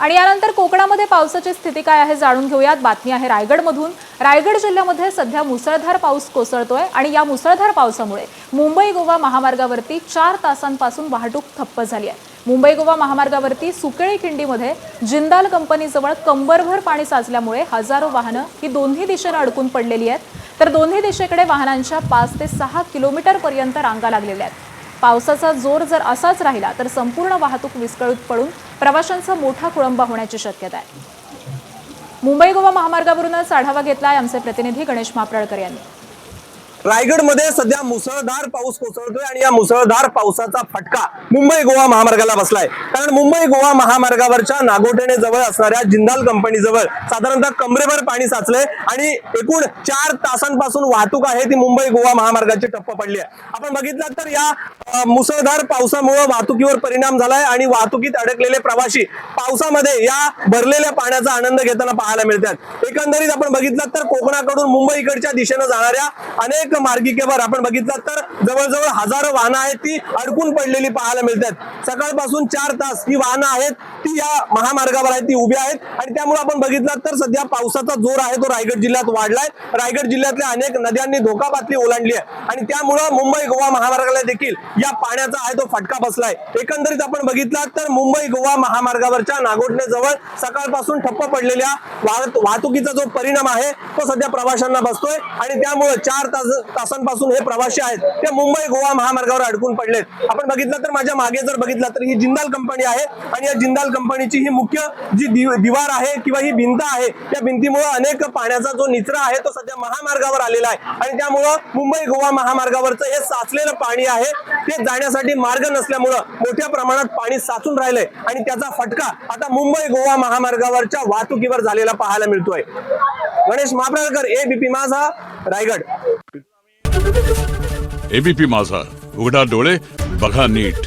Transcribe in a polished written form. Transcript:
आणि यानंतर कोकणामध्ये पावसाची स्थिती काय आहे जाणून घेऊयात। बातमी आहे रायगडमधून। रायगड जिल्ह्यामध्ये सध्या मुसळधार पाऊस कोसळतोय आणि या मुसळधार पावसामुळे मुंबई गोवा महामार्गावरती 4 तासांपासून वाहतूक ठप्प झाली आहे। मुंबई गोवा महामार्गावरती सुकेळी खिंडीमध्ये जिंदाल कंपनीजवळ कंबरभर पाणी साचल्यामुळे हजारो वाहनं ही दोन्ही दिशेने अडकून पडलेली आहेत, तर दोन्ही दिशेकडे वाहनांच्या 5 ते 6 किलोमीटरपर्यंत रांगा लागलेल्या आहेत। पावसाचा जोर जर असाच राहिला तर संपूर्ण वाहतूक विस्कळीत पडून प्रवाशांचा मोठा खोळंबा होण्याची शक्यता आहे। मुंबई गोवा महामार्गावरूनच आढावा घेतलाय आमचे प्रतिनिधी गणेश मापराळकर यांनी। रायगडमध्ये सध्या मुसळधार पाऊस कोसळतोय आणि या मुसळधार पावसाचा फटका मुंबई गोवा महामार्गाला बसलाय। कारण मुंबई गोवा महामार्गावरच्या नागोठणे जवळ असणाऱ्या जिंदाल कंपनी जवळ साधारणतः कमरेभर पाणी साचलंय आणि एकूण 4 तासांपासून वाहतूक आहे ती मुंबई गोवा महामार्गाची ठप्प पडली आहे। आपण बघितलं तर या मुसळधार पावसामुळे वाहतुकीवर परिणाम झालाय आणि वाहतुकीत अडकलेले प्रवासी पावसामध्ये या भरलेल्या पाण्याचा आनंद घेताना पाहायला मिळतात। एकंदरीत आपण बघितलं तर कोकणाकडून मुंबईकडच्या दिशेने जाणाऱ्या अनेक मार्गिकेवर आपण बघितलं तर जवळजवळ हजारो वाहनं आहेत ती अडकून पडलेली पाहायला मिळतात। सकाळपासून 4 तास ही वाहनं आहेत ती या महामार्गावर आहेत ती उभी आहेत आणि त्यामुळे आपण बघितलं तर सध्या पावसाचा जोर आहे तो रायगड जिल्ह्यात वाढलाय। रायगड जिल्ह्यातल्या अनेक नद्यांनी धोका पातळी ओलांडली आहे आणि त्यामुळे मुंबई गोवा महामार्गाला देखील या पाण्याचा आहे तो फटका बसलाय। एकंदरीत आपण बघितलं तर मुंबई गोवा महामार्गावरच्या नागोठणे जवळ सकाळपासून ठप्प पडलेल्या वाहतुकीचा जो परिणाम आहे तो सध्या प्रवाशांना बसतोय आणि त्यामुळे 4 तासांपासून हे प्रवासी आहेत ते मुंबई गोवा महामार्गावर अडकून पडलेत। आपण बघितलं तर माझ्या मागे जर बघितलं तर ही जिंदाल कंपनी आहे आणि या जिंदाल कंपनीची ही मुख्य जी दिवार आहे किंवा ही भिंत आहे त्या भिंतीमुळे अनेक पाण्याचा जो निचरा आहे तो सध्या महामार्गावर आलेला आहे आणि त्यामुळे मुंबई गोवा महामार्गावरचं हे साचलेलं पाणी आहे ते जाण्यासाठी मार्ग नसल्यामुळे मोठ्या प्रमाणात पाणी साचून राहिलंय आणि त्याचा फटका आता मुंबई गोवा महामार्गावरच्या वाहतुकीवर झालेला पाहायला मिळतोय। गणेश मापराळकर, एबीपी माझा, रायगड। एबीपी माझा, उघडा डोळे बघा नीट।